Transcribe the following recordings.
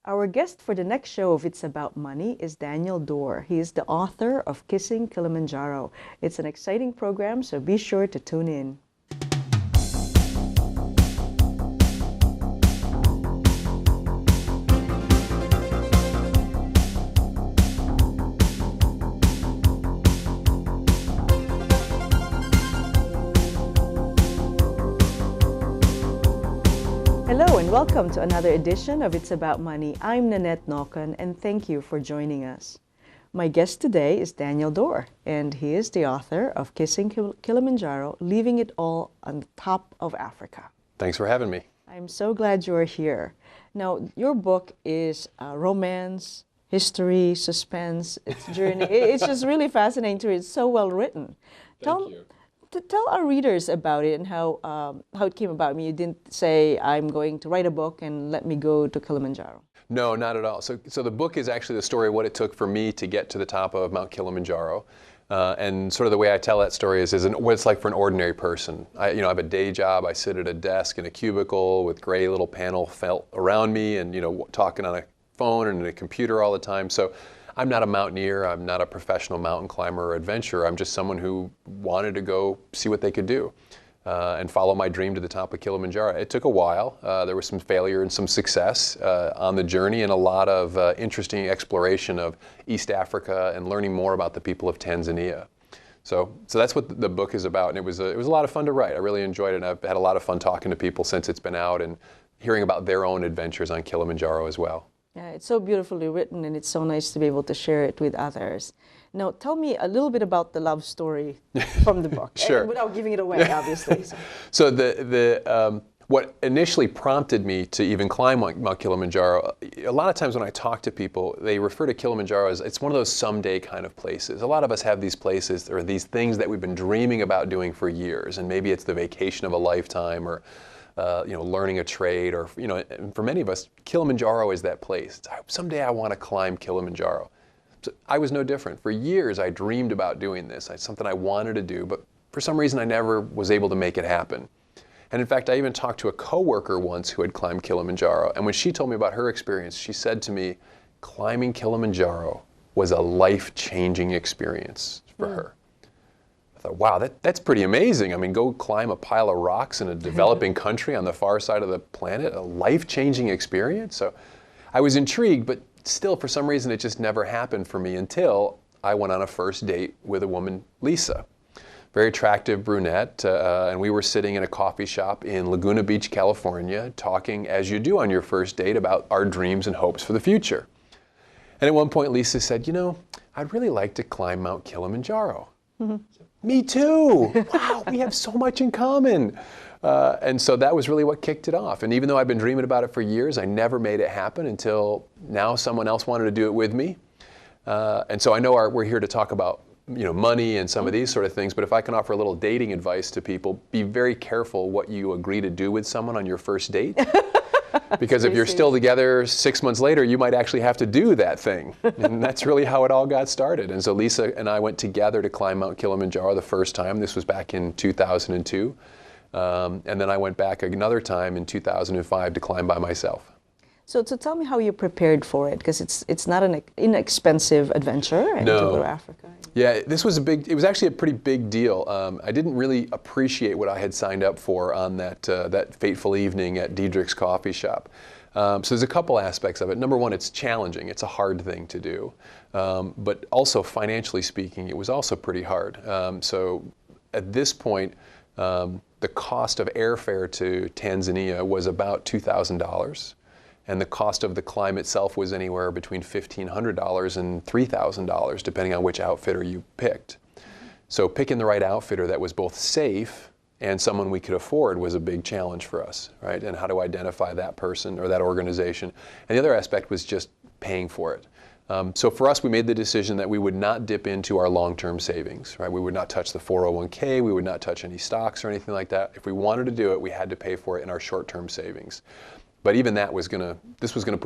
Our guest for the next show of It's About Money is Daniel Dorr. He is the author of Kissing Kilimanjaro. It's an exciting program, so be sure to tune in. Hello and welcome to another edition of It's About Money. I'm Nanette Nocon and thank you for joining us. My guest today is Daniel Dorr, and he is the author of Kissing Kilimanjaro, Leaving It All on the Top of Africa. Thanks for having me. I'm so glad you're here. Now, your book is romance, history, suspense, it's journey. It's just really fascinating to read. It's so well written. Thank you. Tell our readers about it and how it came about. I mean, you didn't say, I'm going to write a book and let me go to Kilimanjaro. No, not at all. So the book is actually the story of what it took for me to get to the top of Mount Kilimanjaro. And sort of the way I tell that story is what it's like for an ordinary person. I have a day job. I sit at a desk in a cubicle with gray little panel felt around me and, talking on a phone and a computer all the time. So I'm not a mountaineer. I'm not a professional mountain climber or adventurer. I'm just someone who wanted to go see what they could do and follow my dream to the top of Kilimanjaro. It took a while. There was some failure and some success on the journey and a lot of interesting exploration of East Africa and learning more about the people of Tanzania. So that's what the book is about, and it was a lot of fun to write. I really enjoyed it, and I've had a lot of fun talking to people since it's been out and hearing about their own adventures on Kilimanjaro as well. Yeah, it's so beautifully written, and it's so nice to be able to share it with others. Now, tell me a little bit about the love story from the book. Sure. Without giving it away, obviously. So what initially prompted me to even climb Mount Kilimanjaro, a lot of times when I talk to people, they refer to Kilimanjaro as it's one of those someday kind of places. A lot of us have these places or these things that we've been dreaming about doing for years, and maybe it's the vacation of a lifetime or learning a trade, or and for many of us, Kilimanjaro is that place. Someday I want to climb Kilimanjaro. So I was no different. For years I dreamed about doing this. It's something I wanted to do, but for some reason I never was able to make it happen. And in fact, I even talked to a coworker once who had climbed Kilimanjaro, and when she told me about her experience, she said to me, climbing Kilimanjaro was a life-changing experience for her. I thought, wow, that's pretty amazing. I mean, go climb a pile of rocks in a developing country on the far side of the planet, a life-changing experience. So I was intrigued, but still, for some reason, it just never happened for me until I went on a first date with a woman, Lisa. Very attractive brunette, and we were sitting in a coffee shop in Laguna Beach, California, talking, as you do on your first date, about our dreams and hopes for the future. And at one point, Lisa said, I'd really like to climb Mount Kilimanjaro. Mm-hmm. Me too. Wow, we have so much in common. And so that was really what kicked it off. And even though I've been dreaming about it for years, I never made it happen until now someone else wanted to do it with me. And so I know we're here to talk about money and some of these sort of things, but if I can offer a little dating advice to people, be very careful what you agree to do with someone on your first date. Because if you're still together 6 months later, you might actually have to do that thing. And that's really how it all got started. And so Lisa and I went together to climb Mount Kilimanjaro the first time. This was back in 2002. And then I went back another time in 2005 to climb by myself. So tell me how you prepared for it, because it's not an inexpensive adventure to go to Africa. Yeah, this was it was actually a pretty big deal. I didn't really appreciate what I had signed up for on that fateful evening at Diedrich's coffee shop. So there's a couple aspects of it. Number one, it's challenging. It's a hard thing to do. But also financially speaking, it was also pretty hard. So at this point, the cost of airfare to Tanzania was about $2,000. And the cost of the climb itself was anywhere between $1,500 and $3,000, depending on which outfitter you picked. So picking the right outfitter that was both safe and someone we could afford was a big challenge for us, right? And how to identify that person or that organization. And the other aspect was just paying for it. So for us, we made the decision that we would not dip into our long-term savings, right? We would not touch the 401k, we would not touch any stocks or anything like that. If we wanted to do it, we had to pay for it in our short-term savings. But even that was this was gonna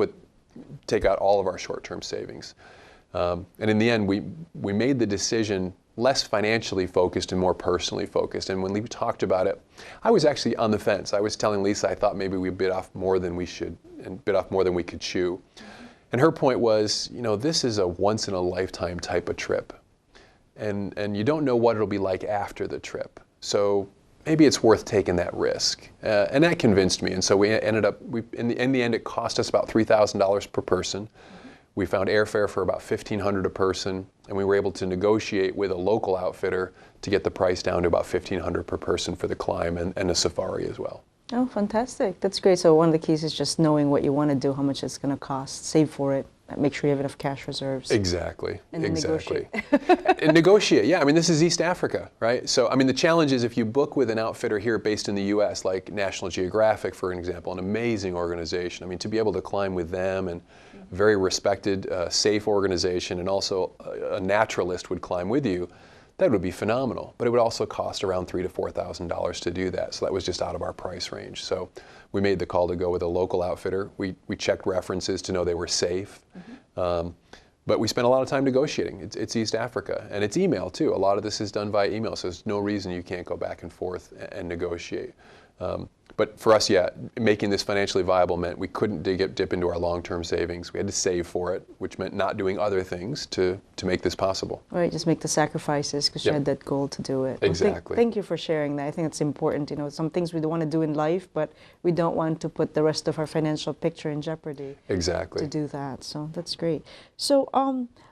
take out all of our short-term savings. And in the end, we made the decision less financially focused and more personally focused. And when we talked about it, I was actually on the fence. I was telling Lisa I thought maybe we bit off more than we should and bit off more than we could chew. And her point was, this is a once in a lifetime type of trip. And you don't know what it'll be like after the trip. So maybe it's worth taking that risk. And that convinced me. And so we ended up, in the end, it cost us about $3,000 per person. We found airfare for about $1,500 a person, and we were able to negotiate with a local outfitter to get the price down to about $1,500 per person for the climb and the safari as well. Oh, fantastic. That's great. So one of the keys is just knowing what you want to do, how much it's going to cost, save for it, make sure you have enough cash reserves. Exactly. And exactly. negotiate. And negotiate. Yeah, I mean, this is East Africa, right? So, I mean, the challenge is if you book with an outfitter here based in the U.S., like National Geographic, for an example, an amazing organization. I mean, to be able to climb with them and very respected, safe organization, and also a naturalist would climb with you, that would be phenomenal. But it would also cost around $3,000 to $4,000 to do that. So that was just out of our price range. So we made the call to go with a local outfitter. We checked references to know they were safe. But we spent a lot of time negotiating. It's East Africa, and it's email too. A lot of this is done via email, so there's no reason you can't go back and forth and negotiate. But for us, yeah, making this financially viable meant we couldn't dip into our long-term savings. We had to save for it, which meant not doing other things to make this possible. Right, just make the sacrifices because you had that goal to do it. Exactly. Well, thank you for sharing that. I think it's important. Some things we don't want to do in life, but we don't want to put the rest of our financial picture in jeopardy. Exactly. To do that. So that's great. So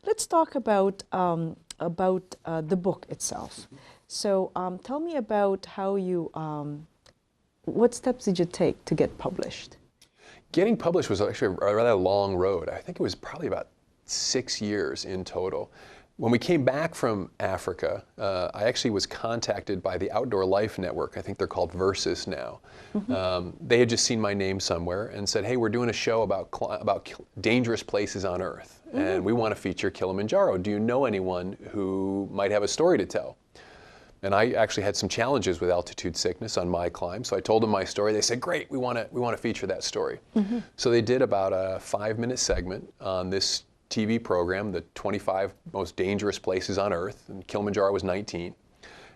let's talk about the book itself. So tell me about how you. What steps did you take to get published? Getting published was actually a rather long road. I think it was probably about 6 years in total. When we came back from Africa, I actually was contacted by the Outdoor Life Network. I think they're called Versus now. They had just seen my name somewhere and said, hey, we're doing a show about dangerous places on Earth, and we want to feature Kilimanjaro. Do you know anyone who might have a story to tell? And I actually had some challenges with altitude sickness on my climb, so I told them my story. They said, great, we want to feature that story. So they did about a 5-minute segment on this TV program, the 25 most dangerous places on Earth, and Kilimanjaro was 19.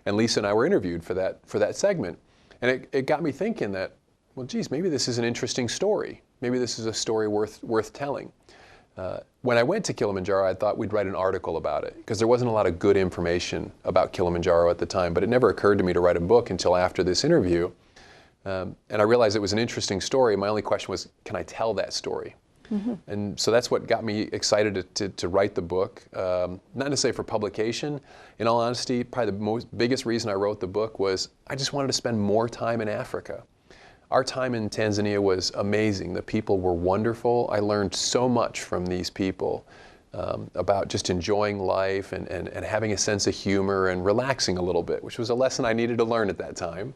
And Lisa and I were interviewed for that segment. And it got me thinking that, well, geez, maybe this is an interesting story. Maybe this is a story worth telling. When I went to Kilimanjaro, I thought we'd write an article about it because there wasn't a lot of good information about Kilimanjaro at the time, but it never occurred to me to write a book until after this interview. And I realized it was an interesting story. My only question was, can I tell that story? And so that's what got me excited to write the book. Not necessarily for publication. In all honesty, probably the biggest reason I wrote the book was I just wanted to spend more time in Africa. Our time in Tanzania was amazing. The people were wonderful. I learned so much from these people about just enjoying life and having a sense of humor and relaxing a little bit, which was a lesson I needed to learn at that time.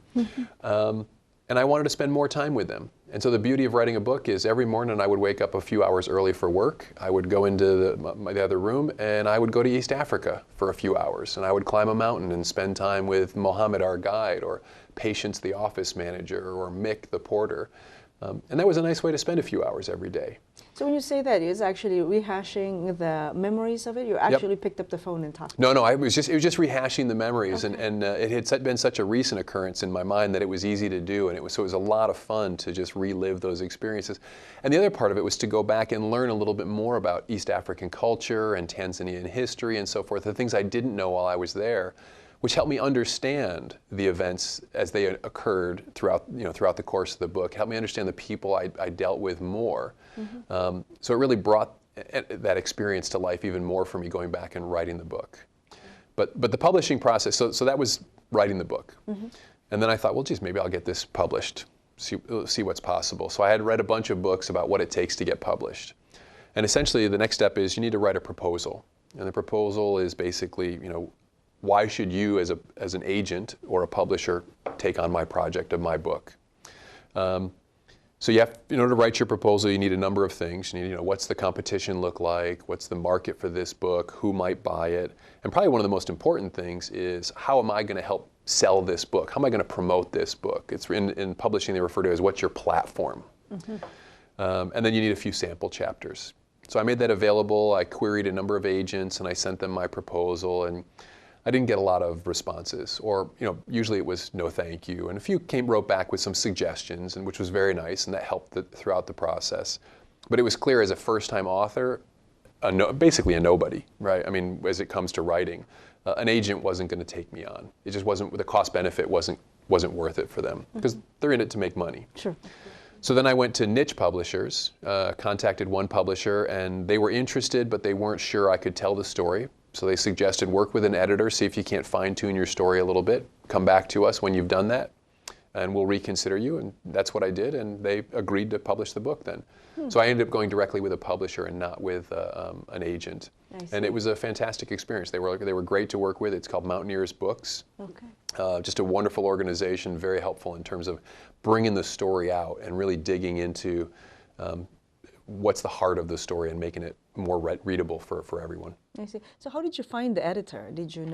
And I wanted to spend more time with them. And so the beauty of writing a book is every morning I would wake up a few hours early for work. I would go into the other room and I would go to East Africa for a few hours. And I would climb a mountain and spend time with Mohammed, our guide, or Patience, the office manager, or Mick, the porter. And that was a nice way to spend a few hours every day. So when you say that, it's actually rehashing the memories of it? You actually picked up the phone and talked? No, it was just rehashing the memories, and it had been such a recent occurrence in my mind that it was easy to do, and it was a lot of fun to just relive those experiences. And the other part of it was to go back and learn a little bit more about East African culture and Tanzanian history and so forth, the things I didn't know while I was there, which helped me understand the events as they occurred throughout the course of the book, helped me understand the people I dealt with more. So it really brought that experience to life even more for me going back and writing the book. But the publishing process, so that was writing the book. And then I thought, well, geez, maybe I'll get this published, see what's possible. So I had read a bunch of books about what it takes to get published. And essentially the next step is you need to write a proposal. And the proposal is basically, why should you as an agent or a publisher take on my project of my book? So you have, in order to write your proposal, you need a number of things. You need, what's the competition look like? What's the market for this book? Who might buy it? And probably one of the most important things is how am I going to help sell this book? How am I going to promote this book? It's in publishing they refer to as what's your platform? And then you need a few sample chapters. So I made that available. I queried a number of agents and I sent them my proposal, and I didn't get a lot of responses, or usually it was no thank you, and a few wrote back with some suggestions, and which was very nice, and that helped throughout the process. But it was clear as a first-time author, basically a nobody, right? I mean, as it comes to writing, an agent wasn't going to take me on. It just wasn't, the cost benefit wasn't worth it for them, because they're in it to make money. Sure. So then I went to niche publishers, contacted one publisher, and they were interested, but they weren't sure I could tell the story. So they suggested work with an editor, see if you can't fine-tune your story a little bit. Come back to us when you've done that, and we'll reconsider you. And that's what I did, and they agreed to publish the book then. So I ended up going directly with a publisher and not with an agent. And it was a fantastic experience. They were great to work with. It's called Mountaineers Books. Okay. Just a wonderful organization, very helpful in terms of bringing the story out and really digging into what's the heart of the story and making it more readable for everyone. I see. So how did you find the editor? Did you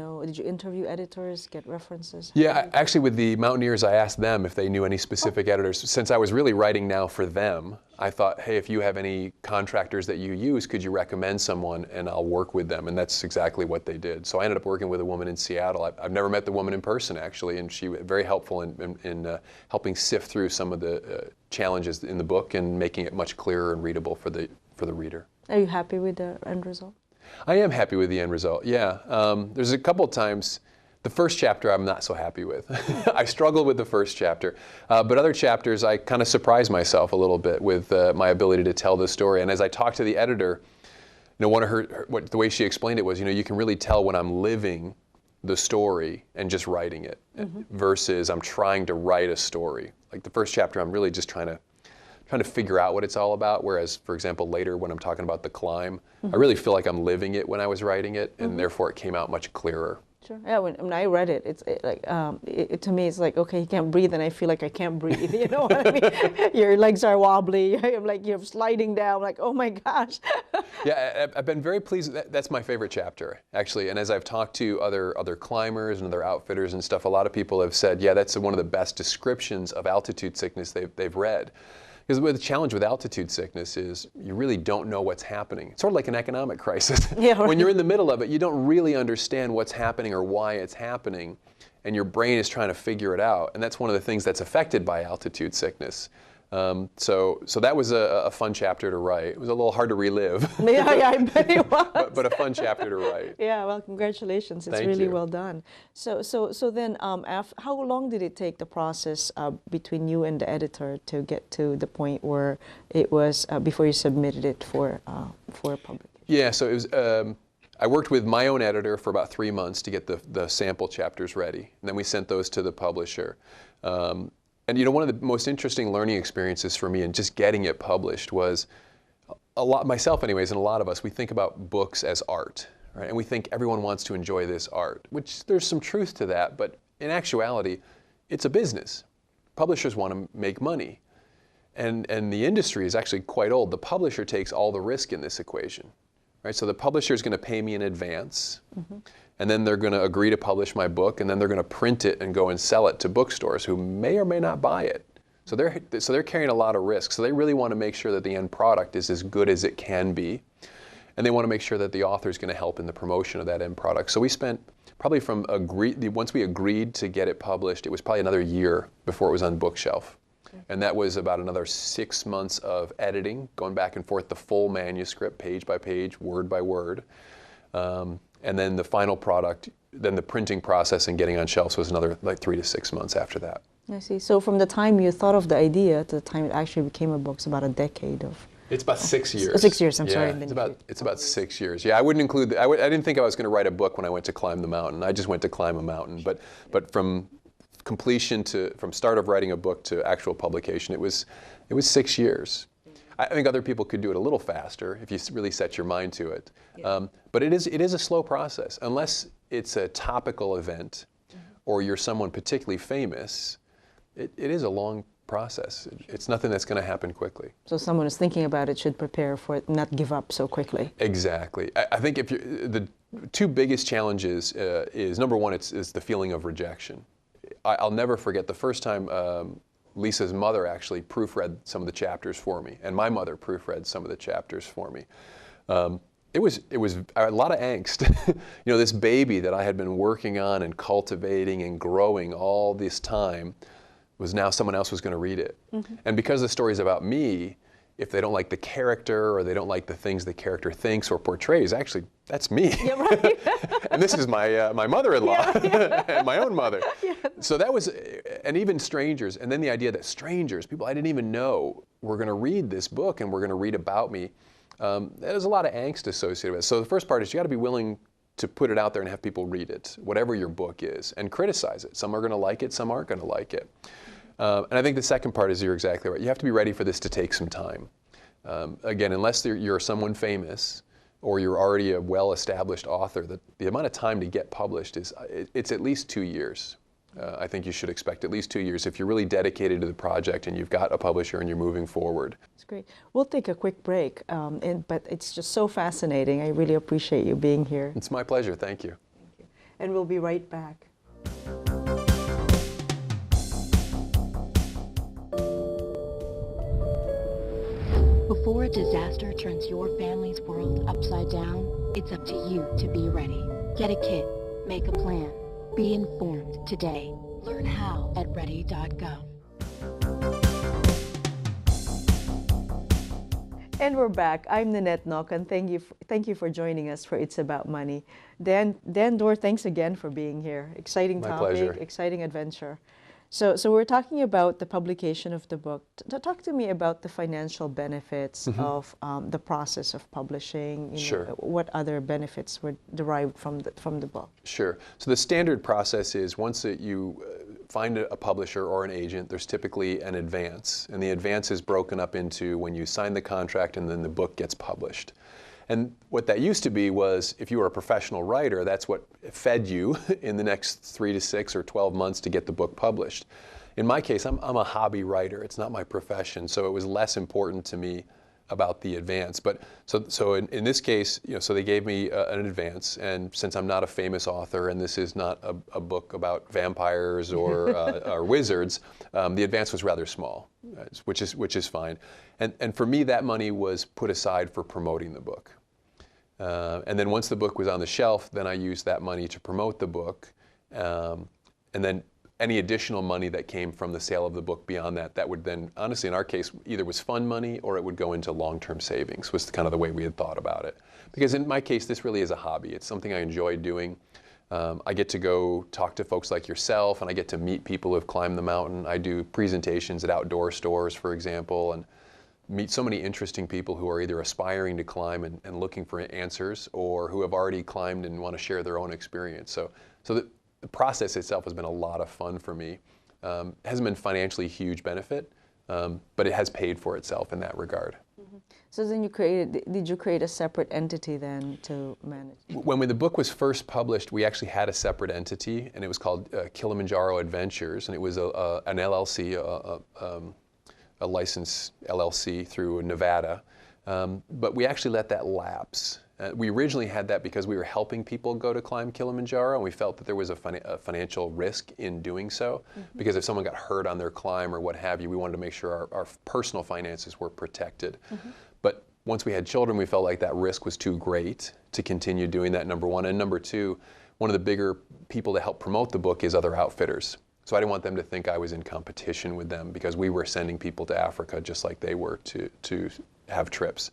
interview editors, get references? Yeah, actually with the Mountaineers, I asked them if they knew any specific editors. Since I was really writing now for them, I thought, hey, if you have any contractors that you use, could you recommend someone and I'll work with them? And that's exactly what they did. So I ended up working with a woman in Seattle. I've never met the woman in person, actually, and she was very helpful in helping sift through some of the challenges in the book and making it much clearer and readable for the reader. Are you happy with the end result? I am happy with the end result, yeah. There's a couple of times, the first chapter I'm not so happy with. I struggled with the first chapter, but other chapters I kind of surprised myself a little bit with my ability to tell the story. And as I talked to the editor, one of the way she explained it was, you can really tell when I'm living the story and just writing it versus I'm trying to write a story. Like the first chapter, I'm really just trying to figure out what it's all about, whereas, for example, later when I'm talking about the climb, I really feel like I'm living it when I was writing it, and therefore it came out much clearer. Sure. Yeah, when I read it, to me, it's like, okay, you can't breathe, and I feel like I can't breathe. You know what I mean? Your legs are wobbly. I'm like, you're sliding down. Like, oh my gosh. Yeah, I've been very pleased. That's my favorite chapter, actually. And as I've talked to other climbers and other outfitters and stuff, a lot of people have said, yeah, that's one of the best descriptions of altitude sickness they've read. Because the challenge with altitude sickness is you really don't know what's happening. It's sort of like an economic crisis. Yeah, right. When you're in the middle of it, you don't really understand what's happening or why it's happening, and your brain is trying to figure it out. And that's one of the things that's affected by altitude sickness. So that was a fun chapter to write. It was a little hard to relive. Yeah, I bet it was. but a fun chapter to write. Yeah, well, congratulations. It's Thank really you. well done. So then, how long did it take the process between you and the editor to get to the point where it was before you submitted it for publication? Yeah, so it was. I worked with my own editor for about 3 months to get the sample chapters ready, and then we sent those to the publisher. And one of the most interesting learning experiences for me in just getting it published was myself anyways, and a lot of us, we think about books as art, right? And we think everyone wants to enjoy this art, which there's some truth to that, but in actuality, it's a business. Publishers want to make money. And the industry is actually quite old. The publisher takes all the risk in this equation, right? So the publisher is going to pay me in advance, and then they're going to agree to publish my book, and then they're going to print it and go and sell it to bookstores who may or may not buy it. So they're carrying a lot of risk. So they really want to make sure that the end product is as good as it can be, and they want to make sure that the author is going to help in the promotion of that end product. So we spent probably once we agreed to get it published, it was probably another year before it was on bookshelf. And that was about another 6 months of editing, going back and forth the full manuscript, page by page, word by word. And then the final product, then the printing process and getting on shelves was another like 3 to 6 months after that. I see. So from the time you thought of the idea to the time it actually became a book, it's about a decade of... It's about 6 years. 6 years, I'm sorry. It's about 6 years. Yeah, I wouldn't include, I didn't think I was going to write a book when I went to climb the mountain. I just went to climb a mountain. But from completion from start of writing a book to actual publication, it was 6 years. I think other people could do it a little faster if you really set your mind to it. Yeah. But it is a slow process. Unless it's a topical event or you're someone particularly famous, it is a long process. It's nothing that's going to happen quickly. So someone who's thinking about it should prepare for it, not give up so quickly. Exactly. I think the two biggest challenges is, number one, it's the feeling of rejection. I'll never forget the first time Lisa's mother actually proofread some of the chapters for me, and my mother proofread some of the chapters for me. It was a lot of angst. This baby that I had been working on and cultivating and growing all this time was now someone else was going to read it. Mm-hmm. And because the story's about me, if they don't like the character or they don't like the things the character thinks or portrays, actually, that's me. Yeah, right. And this is my mother-in-law, yeah. And my own mother. Yeah. So that was, and even strangers, and then the idea that strangers, people I didn't even know, were going to read this book and were going to read about me. There's a lot of angst associated with it. So the first part is you got to be willing to put it out there and have people read it, whatever your book is, and criticize it. Some are going to like it, some aren't going to like it. And I think the second part is you're exactly right. You have to be ready for this to take some time. Again, unless you're someone famous or you're already a well-established author, the amount of time to get published it's at least 2 years. I think you should expect at least 2 years if you're really dedicated to the project and you've got a publisher and you're moving forward. That's great. We'll take a quick break, but it's just so fascinating. I really appreciate you being here. It's my pleasure. Thank you. Thank you. And we'll be right back. Before a disaster turns your family's world upside down, it's up to you to be ready. Get a kit, make a plan, be informed today. Learn how at ready.gov. And we're back. I'm Nanette Nocon. Thank you for joining us for It's About Money. Dan Dorr, thanks again for being here. Exciting My topic, pleasure. Exciting adventure. So we're talking about the publication of the book. Talk to me about the financial benefits of the process of publishing. Sure. What other benefits were derived from the book? Sure. So the standard process is once that you find a publisher or an agent, there's typically an advance. And the advance is broken up into when you sign the contract and then the book gets published. And what that used to be was if you were a professional writer, that's what fed you in the next 3 to 6 or 12 months to get the book published. In my case, I'm a hobby writer. It's not my profession, so it was less important to me about the advance. But so in this case, so they gave me an advance, and since I'm not a famous author and this is not a book about vampires or wizards, the advance was rather small, which is fine. And for me, that money was put aside for promoting the book. And then once the book was on the shelf, then I used that money to promote the book. And then any additional money that came from the sale of the book beyond that would then, honestly, in our case, either was fund money or it would go into long-term savings, was kind of the way we had thought about it. Because in my case, this really is a hobby. It's something I enjoy doing. I get to go talk to folks like yourself, and I get to meet people who have climbed the mountain. I do presentations at outdoor stores, for example, and meet so many interesting people who are either aspiring to climb and looking for answers, or who have already climbed and want to share their own experience. So the process itself has been a lot of fun for me. It hasn't been financially a huge benefit, but it has paid for itself in that regard. Mm-hmm. So then did you create a separate entity then to manage? When the book was first published, we actually had a separate entity, and it was called Kilimanjaro Adventures, and it was an LLC, a licensed LLC through Nevada, but we actually let that lapse. We originally had that because we were helping people go to climb Kilimanjaro, and we felt that there was a financial risk in doing so, because if someone got hurt on their climb or what have you, we wanted to make sure our personal finances were protected. But once we had children, we felt like that risk was too great to continue doing that, number one. And number two, one of the bigger people to help promote the book is other outfitters. So I didn't want them to think I was in competition with them, because we were sending people to Africa just like they were to have trips.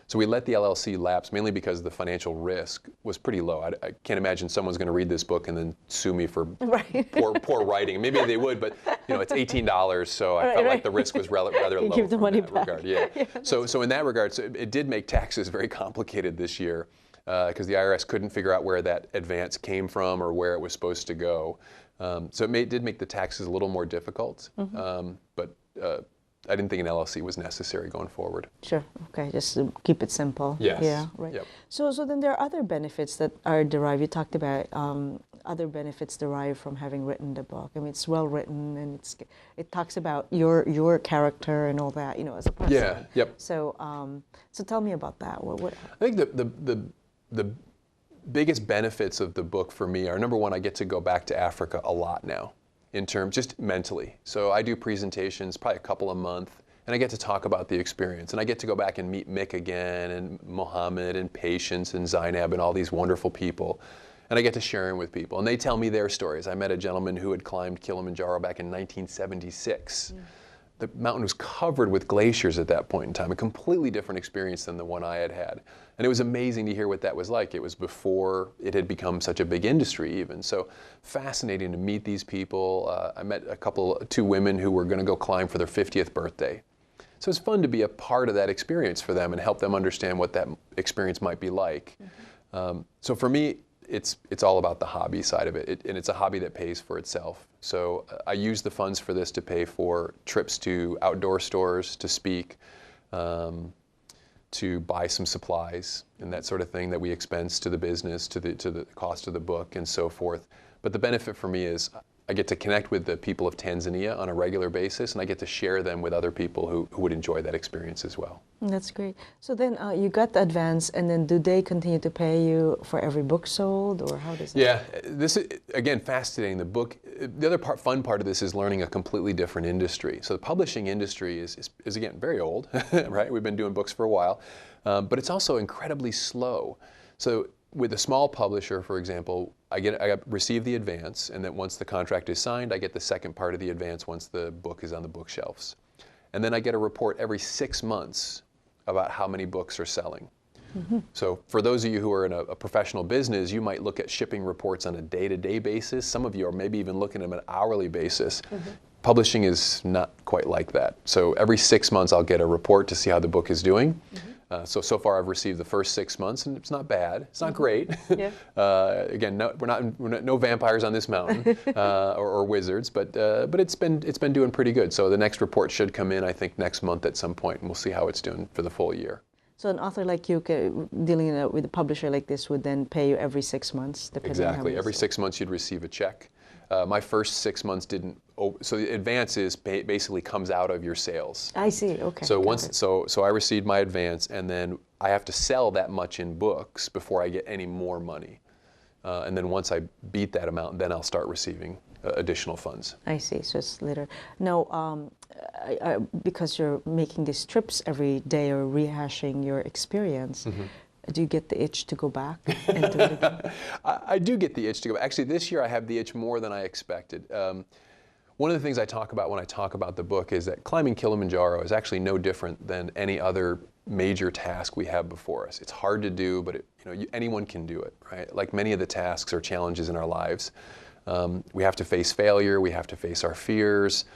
So we let the LLC lapse, mainly because the financial risk was pretty low. I can't imagine someone's going to read this book and then sue me for poor writing. Maybe they would, but it's $18, so I felt like the risk was rather low. Give the money back. Regard. Yeah. So in that regard, it did make taxes very complicated this year, because the IRS couldn't figure out where that advance came from or where it was supposed to go. So it did make the taxes a little more difficult, but I didn't think an LLC was necessary going forward. Sure. Okay. Just keep it simple. Yes. Yeah. Right. Yep. So then there are other benefits that are derived. You talked about other benefits derived from having written the book. I mean, it's well written, and it talks about your character and all that. As a person. Yeah. Yep. So tell me about that. What? I think the biggest benefits of the book for me are, number one, I get to go back to Africa a lot now, in terms just mentally. So I do presentations probably a couple a month, and I get to talk about the experience. And I get to go back and meet Mick again, and Mohammed, and Patience, and Zainab, and all these wonderful people. And I get to share them with people. And they tell me their stories. I met a gentleman who had climbed Kilimanjaro back in 1976. The mountain was covered with glaciers at that point in time, a completely different experience than the one I had had. And it was amazing to hear what that was like. It was before it had become such a big industry even. So fascinating to meet these people. I met two women who were going to go climb for their 50th birthday. So it's fun to be a part of that experience for them and help them understand what that experience might be like. So for me, it's all about the hobby side of it, and it's a hobby that pays for itself. So I use the funds for this to pay for trips to outdoor stores, to speak, to buy some supplies and that sort of thing that we expense to the business, to the cost of the book and so forth. But the benefit for me is I get to connect with the people of Tanzania on a regular basis, and I get to share them with other people who would enjoy that experience as well. That's great. So then you got the advance, and then do they continue to pay you for every book sold, or how does that? Yeah, this is, again, fascinating. The book, the other fun part of this is learning a completely different industry. So the publishing industry is again, very old, right? We've been doing books for a while, but it's also incredibly slow. So with a small publisher, for example, I receive the advance, and then once the contract is signed, I get the second part of the advance once the book is on the bookshelves. And then I get a report every 6 months about how many books are selling. So for those of you who are in a professional business, you might look at shipping reports on a day-to-day basis. Some of you are maybe even looking at them on an hourly basis. Publishing is not quite like that. So every 6 months I'll get a report to see how the book is doing. So far I've received the first 6 months, and it's not bad. It's not great. Yeah. Again, we're not no vampires on this mountain or wizards, but it's been doing pretty good. So the next report should come in, I think, next month at some point, and we'll see how it's doing for the full year. So an author like you dealing with a publisher like this would then pay you every 6 months, depending on how many Every 6 months you'd receive a check. My first 6 months didn't. So the advance basically comes out of your sales. I see. Okay. So I received my advance, and then I have to sell that much in books before I get any more money. And then once I beat that amount, then I'll start receiving additional funds. I see. So it's later. Now, because you're making these trips every day or rehashing your experience. Do you get the itch to go back and do it again? I do get the itch to go back. Actually, this year I have the itch more than I expected. One of the things I talk about when I talk about the book is that climbing Kilimanjaro is actually no different than any other major task we have before us. It's hard to do, but anyone can do it, right? Like many of the tasks or challenges in our lives, we have to face failure, we have to face our fears,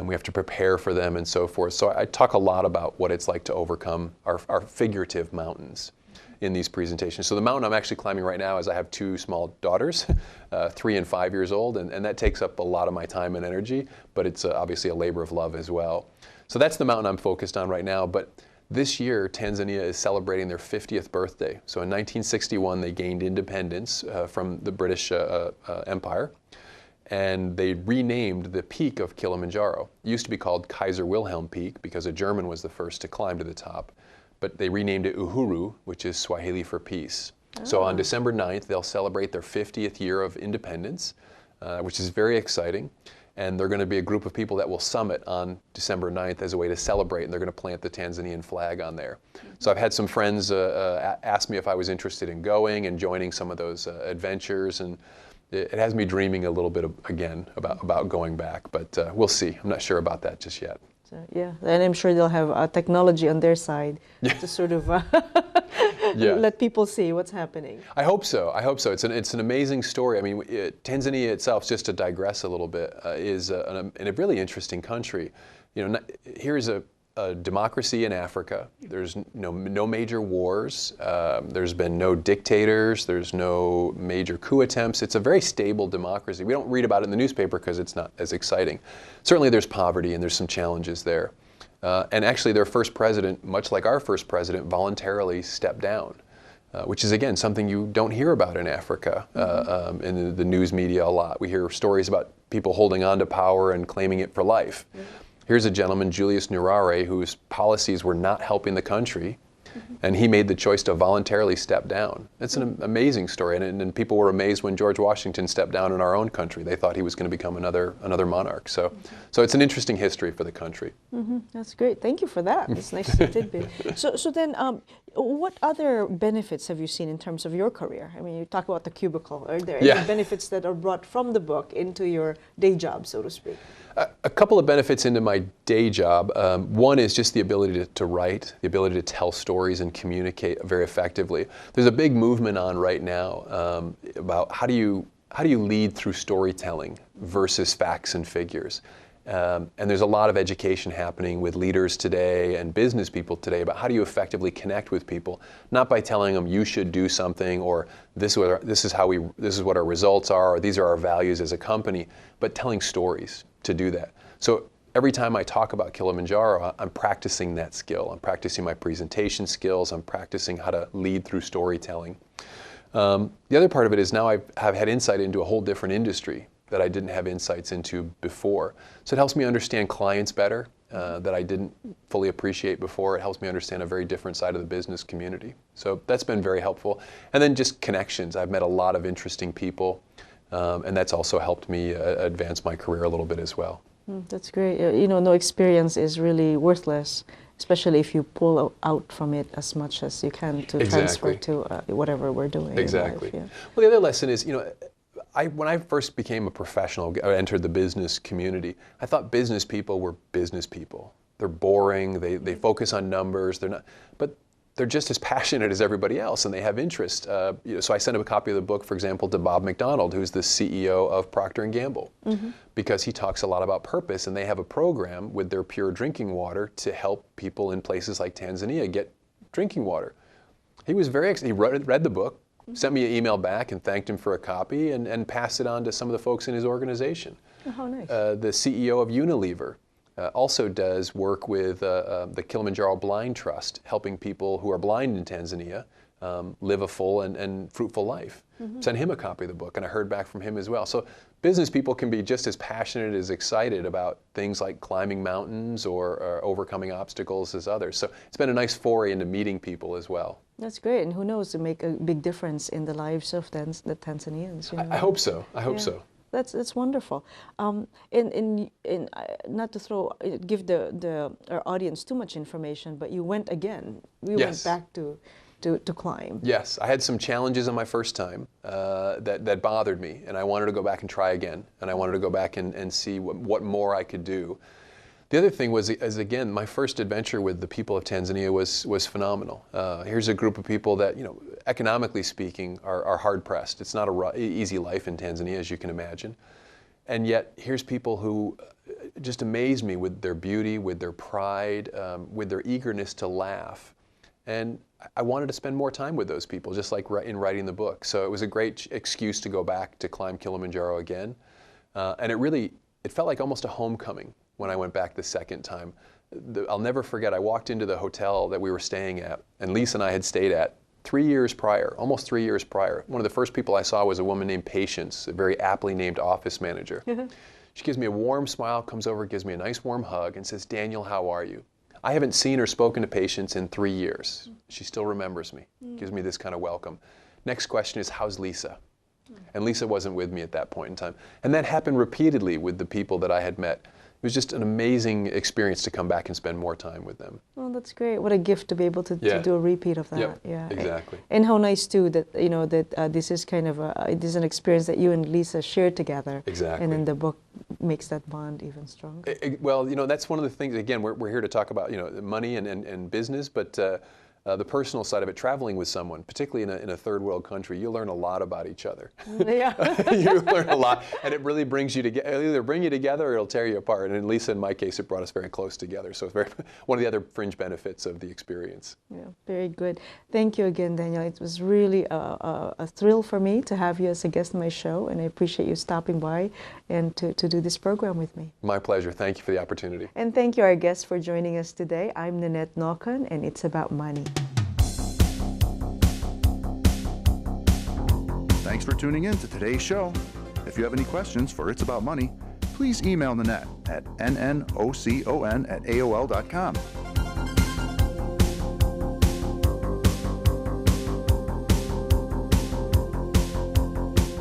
we have to prepare for them and so forth. So I talk a lot about what it's like to overcome our figurative mountains in these presentations. So the mountain I'm actually climbing right now is I have two small daughters, 3 and 5 years old, and that takes up a lot of my time and energy, but it's obviously a labor of love as well. So that's the mountain I'm focused on right now, but this year Tanzania is celebrating their 50th birthday. So in 1961 they gained independence from the British Empire, and they renamed the peak of Kilimanjaro. It used to be called Kaiser Wilhelm Peak because a German was the first to climb to the top. But they renamed it Uhuru, which is Swahili for peace. So on December 9th, they'll celebrate their 50th year of independence, which is very exciting. And they're going to be a group of people that will summit on December 9th as a way to celebrate, and they're going to plant the Tanzanian flag on there. So I've had some friends ask me if I was interested in going and joining some of those adventures, and it has me dreaming a little bit again about going back, but we'll see. I'm not sure about that just yet. So, yeah, and I'm sure they'll have technology on their side to sort of let people see what's happening. I hope so. I hope so. It's an amazing story. I mean, Tanzania itself, just to digress a little bit, is a really interesting country. Here's a democracy in Africa. There's no major wars. There's been no dictators. There's no major coup attempts. It's a very stable democracy. We don't read about it in the newspaper because it's not as exciting. Certainly there's poverty and there's some challenges there. And actually their first president, much like our first president, voluntarily stepped down, which is again something you don't hear about in Africa in the news media a lot. We hear stories about people holding on to power and claiming it for life. Here's a gentleman, Julius Nyerere, whose policies were not helping the country, And he made the choice to voluntarily step down. It's an amazing story, and people were amazed when George Washington stepped down in our own country. They thought he was going to become another monarch. So it's an interesting history for the country. That's great. Thank you for that. It's nice tidbit. So then, what other benefits have you seen in terms of your career? I mean, you talk about the cubicle. Are there any benefits that are brought from the book into your day job, so to speak? A couple of benefits into my day job. One is just the ability to write, the ability to tell stories and communicate very effectively. There's a big movement on right now about how do you lead through storytelling versus facts and figures. And there's a lot of education happening with leaders today and business people today about how do you effectively connect with people, not by telling them you should do something or this is what our results are or these are our values as a company, but telling stories to do that. So every time I talk about Kilimanjaro, I'm practicing that skill. I'm practicing my presentation skills. I'm practicing how to lead through storytelling. The other part of it is now I have had insight into a whole different industry that I didn't have insights into before. So it helps me understand clients better that I didn't fully appreciate before. It helps me understand a very different side of the business community. So that's been very helpful. And then just connections. I've met a lot of interesting people, and that's also helped me advance my career a little bit as well. That's great. No experience is really worthless, especially if you pull out from it as much as you can to transfer to whatever we're doing. Exactly. In life, Well, the other lesson is, when I first became a professional, I entered the business community, I thought business people were business people. They're boring, they focus on numbers, but they're just as passionate as everybody else and they have interest. So I sent him a copy of the book, for example, to Bob McDonald, who's the CEO of Procter & Gamble, because he talks a lot about purpose and they have a program with their pure drinking water to help people in places like Tanzania get drinking water. He was very excited. He read the book, sent me an email back and thanked him for a copy and passed it on to some of the folks in his organization. Oh, how nice. The CEO of Unilever also does work with the Kilimanjaro Blind Trust, helping people who are blind in Tanzania live a full and fruitful life. Sent him a copy of the book and I heard back from him as well. So business people can be just as passionate, as excited about things like climbing mountains or overcoming obstacles as others. So it's been a nice foray into meeting people as well. That's great, and who knows, to make a big difference in the lives of the Tanzanians. I hope so. I hope so. That's wonderful. Not to give our audience too much information, but you went again. We went back to climb. Yes, I had some challenges on my first time that bothered me, and I wanted to go back and try again, and I wanted to go back and see what more I could do. The other thing was, again, my first adventure with the people of Tanzania was phenomenal. Here's a group of people that, economically speaking, are hard-pressed. It's not an easy life in Tanzania, as you can imagine. And yet, here's people who just amaze me with their beauty, with their pride, with their eagerness to laugh. And I wanted to spend more time with those people, just like in writing the book. So it was a great excuse to go back to climb Kilimanjaro again. And it felt like almost a homecoming when I went back the second time. I'll never forget, I walked into the hotel that we were staying at, and Lisa and I had stayed at 3 years prior, almost 3 years prior. One of the first people I saw was a woman named Patience, a very aptly named office manager. She gives me a warm smile, comes over, gives me a nice warm hug, and says, "Daniel, how are you?" I haven't seen or spoken to Patience in 3 years. She still remembers me, gives me this kind of welcome. Next question is, how's Lisa? And Lisa wasn't with me at that point in time. And that happened repeatedly with the people that I had met. It was just an amazing experience to come back and spend more time with them. Well, that's great. What a gift to be able to do a repeat of that. Yep, yeah, exactly. And how nice too that this is kind of this is an experience that you and Lisa shared together. Exactly. And then the book makes that bond even stronger. Well, that's one of the things. Again, we're here to talk about money and business, but the personal side of it, traveling with someone, particularly in a third world country, you learn a lot about each other. Yeah. You learn a lot, and it really brings you together. It'll either bring you together or it'll tear you apart. And in Lisa, in my case, it brought us very close together. So it's one of the other fringe benefits of the experience. Yeah, very good. Thank you again, Daniel. It was really a thrill for me to have you as a guest on my show, and I appreciate you stopping by and to do this program with me. My pleasure. Thank you for the opportunity. And thank you, our guests, for joining us today. I'm Nanette Nocon, and it's about money. Thanks for tuning in to today's show. If you have any questions for It's About Money, please email Nanette at nnocon@aol.com.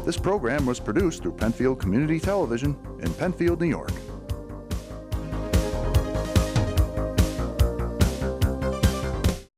This program was produced through Penfield Community Television in Penfield, New York.